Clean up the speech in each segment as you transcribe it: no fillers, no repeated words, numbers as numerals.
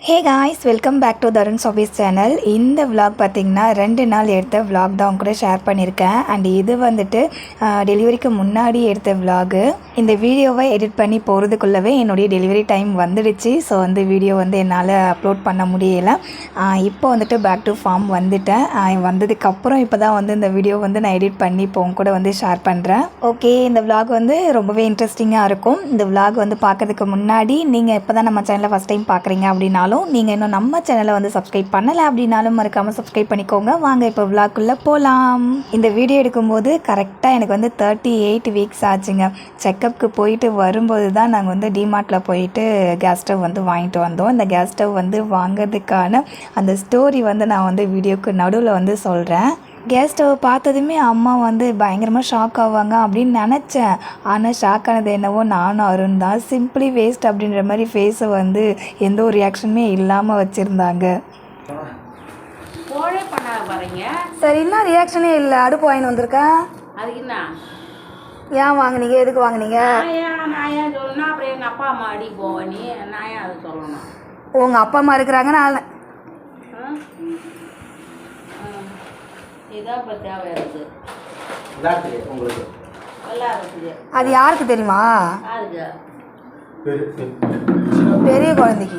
Hey guys, welcome back to Tarun Sophie's channel. இந்த vlog பார்த்திங்கன்னா 2 நாள் எடுத்த விலாக் தான் கூட ஷேர் பண்ணியிருக்கேன். அண்ட் இது வந்துட்டு டெலிவரிக்கு முன்னாடி எடுத்த விலாகு. இந்த வீடியோவை எடிட் பண்ணி போகிறதுக்குள்ளவே என்னுடைய டெலிவரி டைம் வந்துடுச்சு. ஸோ வீடியோ என்னால் அப்லோட் பண்ண முடியலை. இப்போ வந்துட்டு பேக் டு ஃபார்ம் வந்துட்டேன். வந்ததுக்கப்புறம் இப்போ தான் இந்த வீடியோ நான் எடிட் பண்ணி இப்போ கூட ஷேர் பண்ணுறேன். ஓகே, இந்த விலாக் ரொம்பவே இன்ட்ரெஸ்டிங்காக இருக்கும். இந்த விலாக் பார்க்கறதுக்கு முன்னாடி நீங்கள் இப்போ தான் நம்ம சேனலை ஃபஸ்ட் டைம் பார்க்குறீங்க அப்படின்னாலும் நீங்கள் இன்னும் நம்ம சேனலை சப்ஸ்கிரைப் பண்ணலை அப்படின்னாலும் மறக்காமல் சப்ஸ்கிரைப் பண்ணிக்கோங்க. வாங்க இப்போ விலாக்குள்ளே போகலாம். இந்த வீடியோ எடுக்கும்போது கரெக்டாக எனக்கு 38 வீக்ஸ் ஆச்சுங்க. செக்கப்புக்கு போயிட்டு வரும்போது தான் நாங்கள் டிமார்ட்டில் போயிட்டு கேஸ் ஸ்டவ் வாங்கிட்டு வந்தோம். இந்த கேஸ் ஸ்டவ் வாங்கிறதுக்கான அந்த ஸ்டோரி நான் வீடியோக்கு நடுவில் சொல்கிறேன். கேஸ் ஸ்டவ் பார்த்ததுமே அம்மா பயங்கரமாக ஷாக் ஆவாங்க அப்படின்னு நினச்சேன். ஆனால் ஷாக் ஆனது என்னவோ நானும் அருண் தான். சிம்பிளி வேஸ்ட் அப்படின்ற மாதிரி ஃபேஸை எந்த ஒரு ரியாக்ஷனுமே இல்லாமல் வச்சுருந்தாங்க. சரி, என்ன ரியாக்ஷனே இல்லை. அடுப்பு வாங்கிட்டு வந்திருக்கேன். ஏன் வாங்கினீங்க? எதுக்கு வாங்கினீங்க? உங்கள் அப்பா அம்மா இருக்கிறாங்க. நான் அது யாருக்கு தெரியுமா? பெரிய குழந்தைக்கு.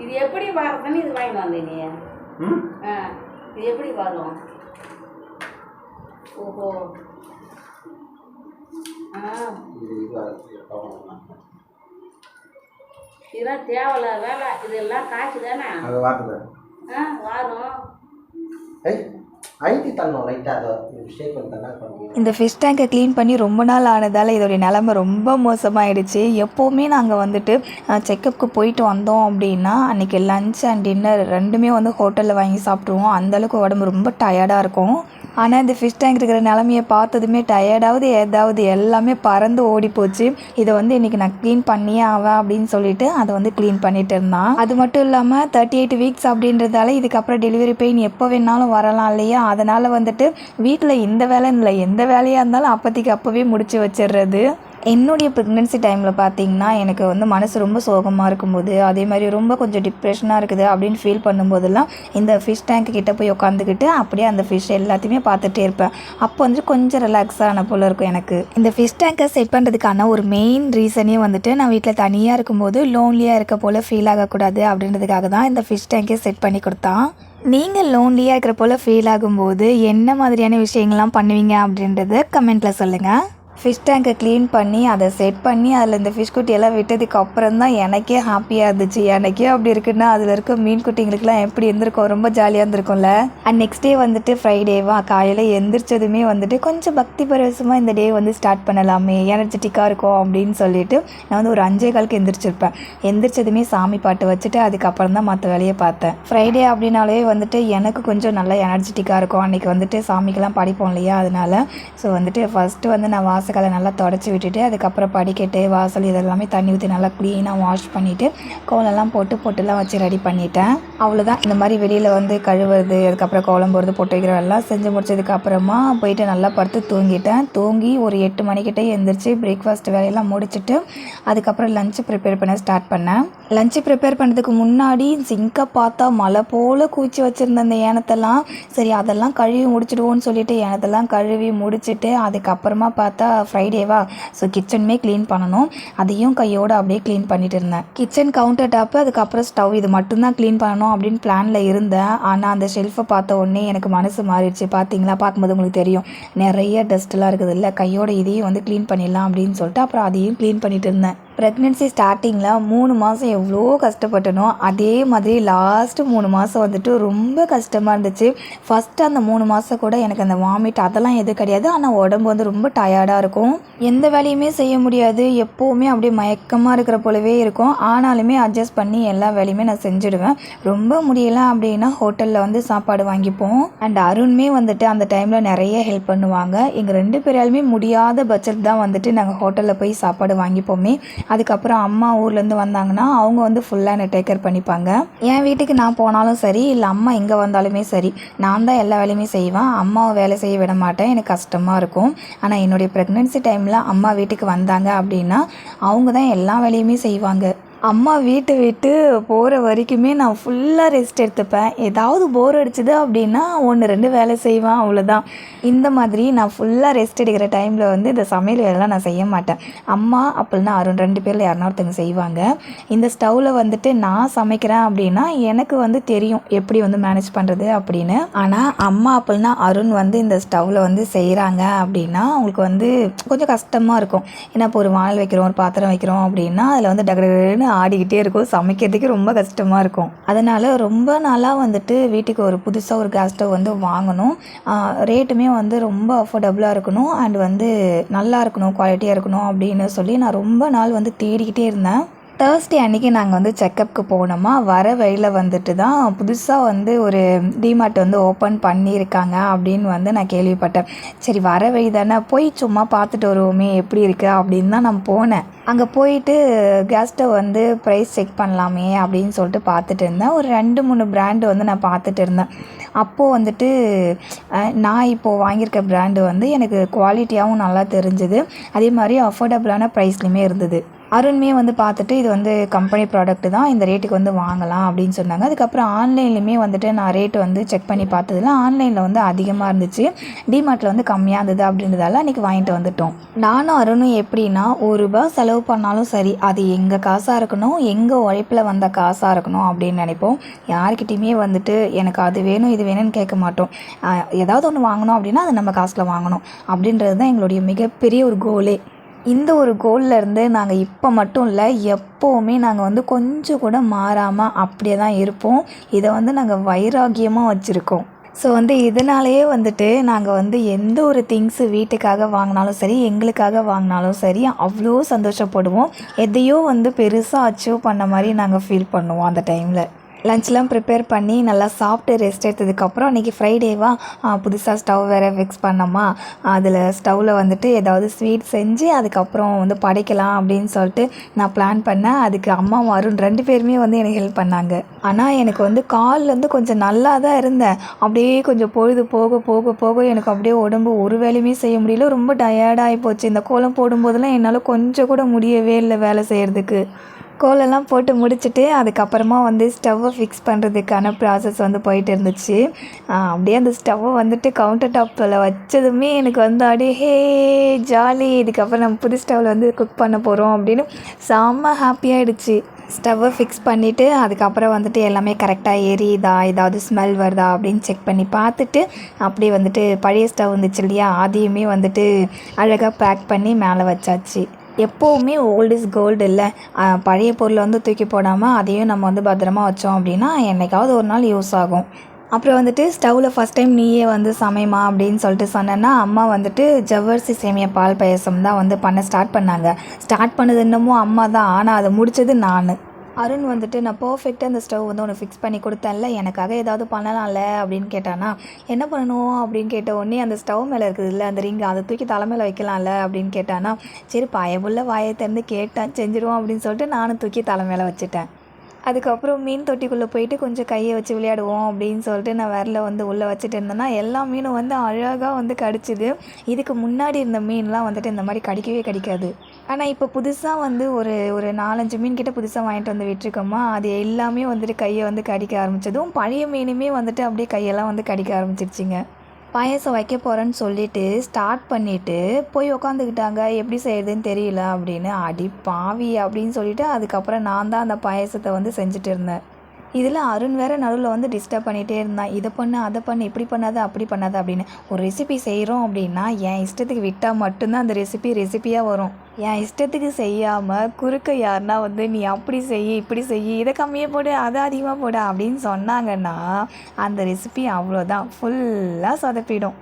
இது எப்படி வரதுன்னு இது வாங்கி வந்தீங்க? இது எப்படி வரும்? ஓஹோ, இதெல்லாம் தேவையில்ல வேலை. இதெல்லாம் காசு தானே வரும். இந்த ஃபிஷ் டேங்கை க்ளீன் பண்ணி ரொம்ப நாள் ஆனதால் இதோடைய நிலமை ரொம்ப மோசமாகிடுச்சு. எப்போவுமே நாங்கள் செக்கப்புக்கு போயிட்டு வந்தோம் அப்படின்னா அன்றைக்கி லன்ச் அண்ட் டின்னர் ரெண்டுமே ஹோட்டலில் வாங்கி சாப்பிட்ருவோம். அந்தளவுக்கு உடம்பு ரொம்ப டயர்டாக இருக்கும். ஆனால் இந்த ஃபிஷ் டேங்க் இருக்கிற நிலமையை பார்த்ததுமே டயர்டாவது ஏதாவது எல்லாமே பறந்து ஓடி போச்சு. இதை இன்றைக்கி நான் க்ளீன் பண்ணியே ஆவேன் அப்படின்னு சொல்லிட்டு அதை க்ளீன் பண்ணிட்டு இருந்தான். அது மட்டும் இல்லாமல் 38 வீக்ஸ் அப்படின்றதால இதுக்கப்புறம் டெலிவரி பெயின் எப்போ வேணாலும் வரலாம் இல்லையா? அதனால் வீட்டில் இந்த வேலை இல்லை, எந்த வேலையாக இருந்தாலும் அப்போதைக்கு அப்போவே முடிச்சு வச்சிடுறது. என்னுடைய ப்ரெக்னென்சி டைமில் பார்த்திங்கன்னா எனக்கு மனசு ரொம்ப சோகமாக இருக்கும்போது, அதே மாதிரி ரொம்ப கொஞ்சம் டிப்ரெஷனாக இருக்குது அப்படின்னு ஃபீல் பண்ணும்போதெல்லாம் இந்த ஃபிஷ் டேங்க் கிட்டே போய் உட்காந்துக்கிட்டு அப்படியே அந்த ஃபிஷ் எல்லாத்தையுமே பார்த்துட்டே இருப்பேன். அப்போ கொஞ்சம் ரிலாக்ஸான போல் இருக்கும் எனக்கு. இந்த ஃபிஷ் டேங்கை செட் பண்ணுறதுக்கான ஒரு மெயின் ரீசனே நான் வீட்டில் தனியாக இருக்கும்போது லோன்லியாக இருக்க போல் ஃபீல் ஆகக்கூடாது அப்படின்றதுக்காக தான் இந்த ஃபிஷ் டேங்கே செட் பண்ணி கொடுத்தான். நீங்கள் லோன்லியாக இருக்கிற போல் ஃபீல் ஆகும்போது என்ன மாதிரியான விஷயங்கள்லாம் பண்ணுவீங்க அப்படின்றத கமெண்ட்டில் சொல்லுங்கள். ஃபிஷ் டேங்கை க்ளீன் பண்ணி அதை செட் பண்ணி அதில் இந்த ஃபிஷ் குட்டியெல்லாம் விட்டதுக்கு அப்புறம் தான் எனக்கே ஹாப்பியாக இருந்துச்சு. எனக்கே அப்படி இருக்குன்னா அதில் இருக்க மீன் குட்டிங்களுக்குலாம் எப்படி இருந்திருக்கும், ரொம்ப ஜாலியாக இருந்திருக்கும்ல. அண்ட் நெக்ஸ்ட் டே ஃப்ரைடேவா காலையில் எந்திரிச்சதுமே கொஞ்சம் பக்தி பரவசமாக இந்த டே ஸ்டார்ட் பண்ணலாமே, எனர்ஜெட்டிக்காக இருக்கும் அப்படின்னு சொல்லிட்டு நான் ஒரு 5:15 எந்திரிச்சிருப்பேன். எந்திரிச்சதுமே சாமி பாட்டு வச்சுட்டு அதுக்கப்புறம் தான் மற்ற வேலையை பார்த்தேன். ஃப்ரைடே அப்படின்னாலே எனக்கு கொஞ்சம் நல்லா எனர்ஜெட்டிக்காக இருக்கும். அன்றைக்கி சாமிக்கெல்லாம் படிப்போம் இல்லையா? அதனால் ஸோ ஃபஸ்ட்டு நான் வாசக்காலை நல்லா தொடச்சி விட்டுட்டு அதுக்கப்புறம் படிக்கட்டு வாசல் இதெல்லாமே தண்ணி ஊற்றி நல்லா க்ளீனாக வாஷ் பண்ணிவிட்டு கோலம்லாம் பொட்டுலாம் வச்சு ரெடி பண்ணிட்டேன். அவ்வளோதான். இந்த மாதிரி வெளியில் கழுவுறது, அதுக்கப்புறம் கோலம் போடுறது, பொட்டு வைக்கிறதெல்லாம் செஞ்சு முடிச்சதுக்கப்புறமா போயிட்டு நல்லா படுத்து தூங்கிட்டேன். தூங்கி ஒரு 8 மணிக்கிட்டே எழுந்திரிச்சு பிரேக்ஃபாஸ்ட் வேலையெல்லாம் முடிச்சுட்டு அதுக்கப்புறம் லஞ்சு ப்ரிப்பேர் பண்ண ஸ்டார்ட் பண்ணேன். லஞ்சு ப்ரிப்பேர் பண்ணுறதுக்கு முன்னாடி சிங்கை பார்த்தா மழை போல் கூச்சி வச்சுருந்த அந்த ஏனத்தெல்லாம் சரி அதெல்லாம் கழுவி முடிச்சிடுவோன்னு சொல்லிட்டு ஏனத்தெல்லாம் கழுவி முடிச்சுட்டு அதுக்கப்புறமா பார்த்தா ஃப்ரைடேவா, ஸோ கிச்சனுமே க்ளீன் பண்ணணும். அதையும் கையோடு அப்படியே க்ளீன் பண்ணிட்டு இருந்தேன். கிச்சன் கவுண்டர் டாப்பு, அதுக்கப்புறம் ஸ்டவ், இது மட்டும்தான் க்ளீன் பண்ணணும் அப்படின்னு பிளானில் இருந்தேன். ஆனால் அந்த ஷெல்ஃபை பார்த்த உடனே எனக்கு மனசு மாறிடுச்சு. பார்த்தீங்களா? பார்க்கும்போது உங்களுக்கு தெரியும் நிறைய டஸ்ட்லாம் இருக்குது இல்லை? கையோட இதையும் க்ளீன் பண்ணிடலாம் அப்படின்னு சொல்லிட்டு அப்புறம் அதையும் க்ளீன் பண்ணிட்டு இருந்தேன். ப்ரெக்னென்சி ஸ்டார்டிங்கில் 3 மாதம் எவ்வளோ கஷ்டப்பட்டனோ அதே மாதிரி லாஸ்ட்டு 3 மாதம் ரொம்ப கஷ்டமாக இருந்துச்சு. ஃபஸ்ட்டு அந்த 3 மாதம் கூட எனக்கு அந்த வாமிட் அதெல்லாம் எதுவும் கிடையாது. ஆனால் உடம்பு ரொம்ப டயர்டாக இருக்கும். எந்த வேலையுமே செய்ய முடியாது. எப்போவுமே அப்படியே மயக்கமாக இருக்கிற போலவே இருக்கும். ஆனாலுமே அட்ஜஸ்ட் பண்ணி எல்லா வேலையுமே நான் செஞ்சுடுவேன். ரொம்ப முடியலை அப்படின்னா ஹோட்டலில் சாப்பாடு வாங்கிப்போம். அண்ட் அருண்மே அந்த டைமில் நிறைய ஹெல்ப் பண்ணுவாங்க. எங்கள் 2 பேராலுமே முடியாத பட்ஜெட் தான் நாங்கள் ஹோட்டலில் போய் சாப்பாடு வாங்கிப்போமே. அதுக்கப்புறம் அம்மா ஊர்லேருந்து வந்தாங்கன்னா அவங்க வந்து ஃபுல்லாக என்னை டேக் கேர் பண்ணிப்பாங்க. என் வீட்டுக்கு நான் போனாலும் சரி, இல்லை அம்மா எங்கே வந்தாலுமே சரி, நான் தான் எல்லா வேலையுமே செய்வேன். அம்மாவை வேலை செய்ய விட மாட்டேன். எனக்கு கஷ்டமாக இருக்கும். ஆனால் என்னுடைய ப்ரெக்னென்சி டைமில் அம்மா வீட்டுக்கு வந்தாங்க அப்படின்னா அவங்க தான் எல்லா வேலையுமே செய்வாங்க. அம்மா வீட்டை விட்டு போகிற வரைக்குமே நான் ஃபுல்லாக ரெஸ்ட் எடுத்துப்பேன். ஏதாவது போர் அடிச்சுது அப்படின்னா 1-2 வேலை செய்வேன், அவ்வளோதான். இந்த மாதிரி நான் ஃபுல்லாக ரெஸ்ட் எடுக்கிற டைமில் வந்து இந்த சமையல் வேலைலாம் நான் செய்ய மாட்டேன். அம்மா அப்படின்னா அருண் 2 பேரில் யாருனா ஒருத்தங்க செய்வாங்க. இந்த ஸ்டவ்வில் வந்துட்டு நான் சமைக்கிறேன் அப்படின்னா எனக்கு வந்து தெரியும் எப்படி வந்து மேனேஜ் பண்ணுறது அப்படின்னு. ஆனால் அம்மா அப்படின்னா அருண் வந்து இந்த ஸ்டவ்வில் வந்து செய்கிறாங்க அப்படின்னா அவங்களுக்கு வந்து கொஞ்சம் கஷ்டமாக இருக்கும். ஏன்னா இப்போ ஒரு வானல் வைக்கிறோம், ஒரு பாத்திரம் வைக்கிறோம் அப்படின்னா அதில் வந்து டகடன்னு ஆடிக்கிட்டே இருக்கும். சமைக்கிறதுக்கு ரொம்ப கஷ்டமாக இருக்கும். அதனால் ரொம்ப நாளாக வந்துட்டு வீட்டுக்கு ஒரு புதுசாக ஒரு கேஸ் ஸ்டவ் வந்து வாங்கணும். ரேட்டுமே வந்து ரொம்ப அஃபோர்டபுளாக இருக்கணும் அண்ட் வந்து நல்லா இருக்கணும், குவாலிட்டியாக இருக்கணும் அப்படின்னு சொல்லி நான் ரொம்ப நாள் வந்து தேடிக்கிட்டே இருந்தேன். தேர்ஸ்டே அன்றைக்கி நாங்கள் வந்து செக்கப்புக்கு போனோமா. வர வழியில் வந்துட்டு தான் புதுசாக வந்து ஒரு டிமார்ட் வந்து ஓப்பன் பண்ணியிருக்காங்க அப்படின்னு வந்து நான் கேள்விப்பட்டேன். சரி வர வழி தானே, போய் சும்மா பார்த்துட்டு வருவோமே எப்படி இருக்குது அப்படின்னு தான் நான் போனேன். அங்கே போயிட்டு கேஸ் ஸ்டவ் வந்து ப்ரைஸ் செக் பண்ணலாமே அப்படின்னு சொல்லிட்டு பார்த்துட்டு இருந்தேன். ஒரு 2-3 பிராண்டு வந்து நான் பார்த்துட்டு இருந்தேன். அப்போது வந்துட்டு நான் இப்போது வாங்கியிருக்க பிராண்டு வந்து எனக்கு குவாலிட்டியாகவும் நல்லா தெரிஞ்சுது. அதே மாதிரி அஃபோர்டபுளான ப்ரைஸ்லையுமே இருந்தது. அருண்மே வந்து பார்த்துட்டு இது வந்து கம்பெனி ப்ராடக்ட்டு தான், இந்த ரேட்டுக்கு வந்து வாங்கலாம் அப்படின்னு சொன்னாங்க. அதுக்கப்புறம் ஆன்லைன்லையுமே வந்துட்டு நான் ரேட்டு வந்து செக் பண்ணி பார்த்ததில் ஆன்லைனில் வந்து அதிகமாக இருந்துச்சு, டிமார்ட்டில் வந்து கம்மியாக இருந்தது அப்படின்றதால அன்றைக்கி வாங்கிட்டு வந்துட்டோம். நானும் அருணும் எப்படின்னா ₹1 செலவு பண்ணாலும் சரி அது எங்கள் காசாக இருக்கணும், எங்கள் உழைப்பில் வந்த காசாக இருக்கணும் அப்படின்னு நினைப்போம். யார்கிட்டையுமே வந்துட்டு எனக்கு அது வேணும் இது வேணும்னு கேட்க மாட்டோம். ஏதாவது ஒன்று வாங்கணும் அப்படின்னா அது நம்ம காசில் வாங்கணும் அப்படின்றது தான் எங்களுடைய மிகப்பெரிய ஒரு கோலே. இந்த ஒரு கோல்லேருந்து நாங்கள் இப்போ மட்டும் இல்லை, எப்போவுமே நாங்கள் வந்து கொஞ்சம் கூட மாறாமல் அப்படியே தான் இருப்போம். இதை வந்து நாங்கள் வைராக்கியமாக வச்சுருக்கோம். ஸோ வந்து இதனாலேயே வந்துட்டு நாங்கள் வந்து எந்த ஒரு திங்ஸு வீட்டுக்காக வாங்கினாலும் சரி, எங்களுக்காக வாங்கினாலும் சரி அவ்வளோ சந்தோஷப்படுவோம். எதையோ வந்து பெருசாக அச்சீவ் பண்ண மாதிரி நாங்கள் ஃபீல் பண்ணுவோம் அந்த டைமில். லன்ச்லாம் ப்ரிப்பேர் பண்ணி நல்லா சாப்பிட்டு ரெஸ்ட் எடுத்ததுக்கப்புறம் அன்றைக்கி ஃப்ரைடேவா புதுசாக ஸ்டவ் வேறு ஃபிக்ஸ் பண்ணோமா, அதில் ஸ்டவ்வில் வந்துட்டு ஏதாவது ஸ்வீட் செஞ்சு அதுக்கப்புறம் வந்து படைக்கலாம் அப்படின்னு சொல்லிட்டு நான் பிளான் பண்ணேன். அதுக்கு அம்மாவும் அருண் 2 பேருமே வந்து எனக்கு ஹெல்ப் பண்ணாங்க. ஆனால் எனக்கு வந்து கால்லேருந்து கொஞ்சம் நல்லா தான் இருந்தேன். அப்படியே கொஞ்சம் பொழுது போக போக போக எனக்கு அப்படியே உடம்பு ஒரு வேலையுமே செய்ய முடியல, ரொம்ப டயர்டாகி போச்சு. இந்த கோலம் போடும்போதெல்லாம் என்னால் கொஞ்சம் கூட முடியவே இல்லை வேலை செய்கிறதுக்கு. கோலெல்லாம் போட்டு முடிச்சுட்டு அதுக்கப்புறமா வந்து ஸ்டவ்வை ஃபிக்ஸ் பண்ணுறதுக்கான ப்ராசஸ் வந்து போயிட்டு இருந்துச்சு. அப்படியே அந்த ஸ்டவ்வை வந்துட்டு கவுண்டர் டாப்பில் வச்சதுமே எனக்கு வந்து அப்படியே ஹே ஜாலி, இதுக்கப்புறம் நம்ம புது ஸ்டவ்வில் வந்து குக் பண்ண போகிறோம் அப்படின்னு செம்ம ஹாப்பியாகிடுச்சு. ஸ்டவ்வை ஃபிக்ஸ் பண்ணிவிட்டு அதுக்கப்புறம் வந்துட்டு எல்லாமே கரெக்டாக எரியுதா, ஏதாவது ஸ்மெல் வருதா அப்படின்னு செக் பண்ணி பார்த்துட்டு அப்படியே வந்துட்டு பழைய ஸ்டவ் இருந்துச்சு இல்லையா, அதையுமே வந்துட்டு அழகாக பேக் பண்ணி மேலே வச்சாச்சு. எப்போவுமே ஓல்டு இஸ் கோல்டு இல்லை, பழைய பொருளை வந்து தூக்கி போடாமல் அதையும் நம்ம வந்து பத்திரமா வச்சோம் அப்படின்னா என்னைக்காவது ஒரு நாள் யூஸ் ஆகும். அப்புறம் வந்துட்டு ஸ்டவ்வில் ஃபஸ்ட் டைம் நீயே வந்து சமைமா அப்படின்னு சொல்லிட்டு சொன்னேன்னா அம்மா வந்துட்டு ஜவ்வரிசி சேமியா பால் பாயசம் தான் வந்து பண்ண ஸ்டார்ட் பண்ணாங்க. ஸ்டார்ட் பண்ணது என்னமோ அம்மா தான், ஆனால் அதை முடித்தது நான். அருண் வந்துட்டு நான் பர்ஃபெக்டாக அந்த ஸ்டவ் வந்து ஒன்று ஃபிக்ஸ் பண்ணி கொடுத்தேன்ல, எனக்காக ஏதாவது பண்ணலாம்ல அப்படின்னு கேட்டானா. என்ன பண்ணணும் அப்படின்னு கேட்ட உடனே அந்த ஸ்டவ் மேலே இருக்குதுல்ல அந்த ரிங், அதை தூக்கி தலைமையில் வைக்கலாம்ல அப்படின்னு கேட்டானா. சரி பயமுள்ள வாயை திறந்து கேட்டான், செஞ்சிருவோம் அப்படின்னு சொல்லிட்டு நானும் தூக்கி தலைமையில் வச்சுட்டேன். அதுக்கப்புறம் மீன் தொட்டிக்குள்ளே போயிட்டு கொஞ்சம் கையை வச்சு விளையாடுவோம் அப்படின்னு சொல்லிட்டு நான் விரல வந்து உள்ளே வச்சுட்டு இருந்தேன்னா எல்லா மீனும் வந்து அழகாக வந்து கடிச்சிது. இதுக்கு முன்னாடி இருந்த மீன்லாம் வந்துட்டு இந்த மாதிரி கடிக்கவே கடிக்காது. ஆனால் இப்போ புதுசாக வந்து ஒரு 4-5 மீன் கிட்ட புதுசாக வாங்கிட்டு வந்து விட்டுருக்கோமா, அது எல்லாமே வந்துட்டு கையை வந்து கடிக்க ஆரம்பித்ததும் பழைய மீனுமே வந்துட்டு அப்படியே கையெல்லாம் வந்து கடிக்க ஆரம்பிச்சிருச்சிங்க. பாயசம் வைக்க போகிறேன்னு சொல்லிட்டு ஸ்டார்ட் பண்ணிவிட்டு போய் உக்காந்துக்கிட்டாங்க, எப்படி செய்கிறதுன்னு தெரியல அப்படின்னு. அடி பாவி அப்படின்னு சொல்லிவிட்டு அதுக்கப்புறம் நான் தான் அந்த பாயசத்தை வந்து செஞ்சுட்டு இருந்தேன். இதில் அருண் வேறு நடுவில் வந்து டிஸ்டர்ப் பண்ணிகிட்டே இருந்தான். இதை பண்ணு அதை பண்ணு, இப்படி பண்ணாத அப்படி பண்ணாத அப்படின்னு. ஒரு ரெசிபி செய்கிறோம் அப்படின்னா என் இஷ்டத்துக்கு விட்டால் மட்டும்தான் அந்த ரெசிபியாக வரும். என் இஷ்டத்துக்கு செய்யாமல் குறுக்க யாருன்னா வந்து நீ அப்படி செய் இப்படி செய், இதை கம்மியாக போடு அதை அதிகமாக போடு அப்படின்னு சொன்னாங்கன்னா அந்த ரெசிபி அவ்வளோதான், ஃபுல்லாக சொதப்பிடும்.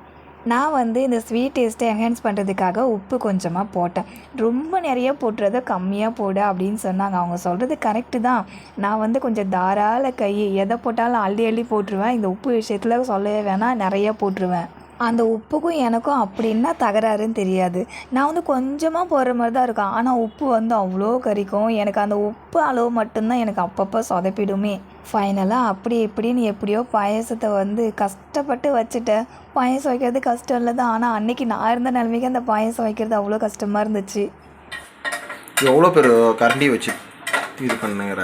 நான் வந்து இந்த ஸ்வீட் டேஸ்ட்டை என்ஹான்ஸ் பண்ணுறதுக்காக உப்பு கொஞ்சமாக போட்டேன். ரொம்ப நிறைய போட்டுறத கம்மியாக போடு அப்படின்னு சொன்னாங்க. அவங்க சொல்கிறது கரெக்டு தான். நான் வந்து கொஞ்சம் தாராள கை, எதை போட்டாலும் அள்ளி அள்ளி போட்டுருவேன். இந்த உப்பு விஷயத்தில் சொல்லவே வேணாம், நிறைய போட்டுருவேன். அந்த உப்புக்கும் எனக்கும் அப்படின்னா தகராறுன்னு தெரியாது. நான் வந்து கொஞ்சமாக போடுற மாதிரி தான் இருக்கும். ஆனால் உப்பு வந்து அவ்வளோ கரிக்கும். எனக்கு அந்த உப்பு அளவு மட்டும்தான் எனக்கு அப்பப்போ சொதப்பிடுமே. ஃபைனலாக அப்படி இப்படின்னு எப்படியோ பாயாசத்தை வந்து கஷ்டப்பட்டு வச்சுட்டேன். பாயாசம் வைக்கிறது கஷ்டம் இல்லை தான். ஆனால் அன்றைக்கி நான் இருந்த நிலைமைக்கு அந்த பாயாசம் வைக்கிறது அவ்வளோ கஷ்டமாக இருந்துச்சு. எவ்வளோ பேர் கரண்டி வச்சு இது பண்ணுங்கிற.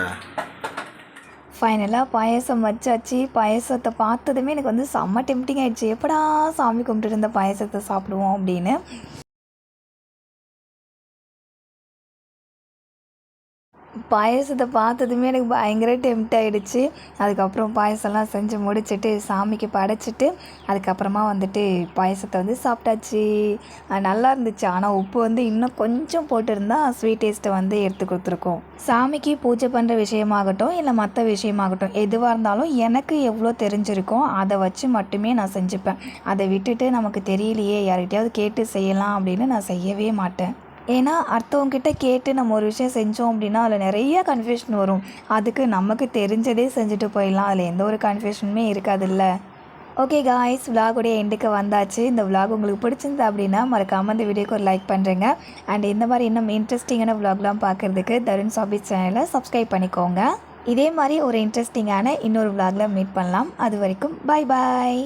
ஃபைனலாக பாயாசம் வச்சாச்சு. பாயாசத்தை பார்த்ததுமே எனக்கு வந்து செம்ம டெம்ப்டிங் ஆகிடுச்சு. எப்படா சாமி கும்பிட்டுட்டு இருந்த பாயாசத்தை சாப்பிடுவோம் அப்படின்னு. பாயாசத்தை பார்த்ததுமே எனக்கு பயங்கர டெம்ப்ட் ஆகிடுச்சு. அதுக்கப்புறம் பாயாசம்லாம் செஞ்சு முடிச்சுட்டு சாமிக்கு படைச்சிட்டு அதுக்கப்புறமா வந்துட்டு பாயாசத்தை வந்து சாப்பிட்டாச்சு. நல்லா இருந்துச்சு. ஆனால் உப்பு வந்து இன்னும் கொஞ்சம் போட்டிருந்தா ஸ்வீட் டேஸ்ட்டை வந்து எடுத்து கொடுத்துருக்கோம். சாமிக்கு பூஜை பண்ணுற விஷயமாகட்டும் இல்லை மற்ற விஷயமாகட்டும் எதுவாக இருந்தாலும் எனக்கு எவ்வளோ தெரிஞ்சிருக்கோ அதை வச்சு மட்டுமே நான் செஞ்சுப்பேன். அதை விட்டுட்டு நமக்கு தெரியலையே யார்கிட்டையாவது கேட்டு செய்யலாம் அப்படின்னு நான் செய்யவே மாட்டேன். ஏன்னா அடுத்தவங்ககிட்ட கேட்டு நம்ம ஒரு விஷயம் செஞ்சோம் அப்படின்னா அதில் நிறைய கன்ஃபியூஷன் வரும். அதுக்கு நமக்கு தெரிஞ்சதே செஞ்சுட்டு போயிடலாம். அதில் எந்த ஒரு கன்ஃபியூஷனுமே இருக்காதுல்ல. ஓகே காய்ஸ், விலாகுடைய எண்டுக்கு வந்தாச்சு. இந்த விலாக் உங்களுக்கு பிடிச்சிருந்தா அப்படின்னா மறக்காமல் இந்த வீடியோக்கு ஒரு லைக் பண்ணுறேங்க. அண்ட் இந்த மாதிரி இன்னும் இன்ட்ரெஸ்டிங்கான விலாக்லாம் பார்க்குறதுக்கு தருண் சாபிஸ் சேனலை சப்ஸ்கிரைப் பண்ணிக்கோங்க. இதே மாதிரி ஒரு இன்ட்ரெஸ்டிங்கான இன்னொரு விலாகில் மீட் பண்ணலாம். அது வரைக்கும் பாய் பாய்.